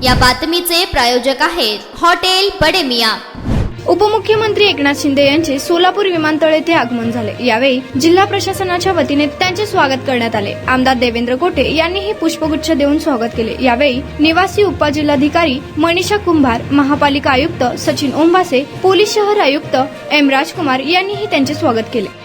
या बातमीचे प्रायोजक आहेत हॉटेल बडे मियां। उपमुख्यमंत्री एकनाथ शिंदे यांचे सोलापूर विमानतळ येथे आगमन झाले। यावेळी जिल्हा प्रशासनाच्या वतीने त्यांचे स्वागत करण्यात आले। आमदार देवेंद्र कोटे यांनीही पुष्पगुच्छ देऊन स्वागत केले। यावेळी निवासी उपजिल्हाधिकारी मनीषा कुंभार, महापालिका आयुक्त सचिन ओंबासे, पोलीस शहर आयुक्त एम राजकुमार यांनीही त्यांचे स्वागत केले।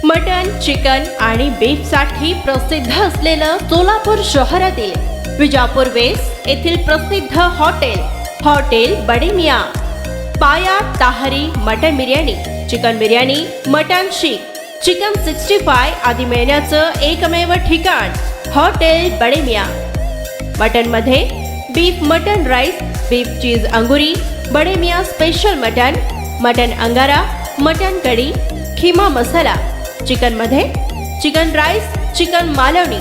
मटन, चिकन आणि बीफ साठी प्रसिद्ध असलेलं सोलापूर शहरातील विजापूर वेस्ट येथील प्रसिद्ध हॉटेल बडे मियां। पाया ताहरी mutton biryani, chicken biryani, mutton शीख, चिकन 65 आदी मिळण्याचं एकमेव ठिकाण हॉटेल बडे मियां। मटन मध्ये beef mutton rice, beef cheese अंगुरी, Bade Miyan special mutton, mutton अंगारा, मटन कढी, खिमा मसाला। चिकन मध्ये chicken rice, chicken Malvani,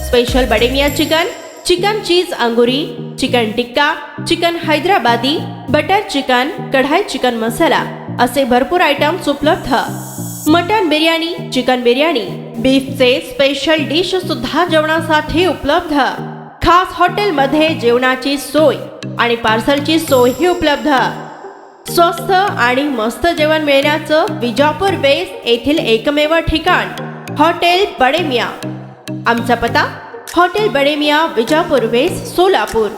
special Bade Miyan chicken, chicken cheese अंगुरी, chicken tikka, chicken Hyderabadi, butter chicken, कढाई चिकन मसाला असे भरपूर आयटम्स उपलब्ध। मटन बिर्याणी, चिकन बिर्याणी, बीफचे स्पेशल डिश सुद्धा जेवणासाठी उपलब्ध। खास हॉटेलमध्ये जेवणाची सोय आणि पार्सलची सोयही उपलब्ध। स्वस्त आणि मस्त जेवण मिळण्याचं विजापूर वेस्ट येथील एकमेव ठिकाण हॉटेल बडे मियां। आमचा पत्ता हॉटेल बडे मियां, विजापूर वेस्ट, सोलापूर।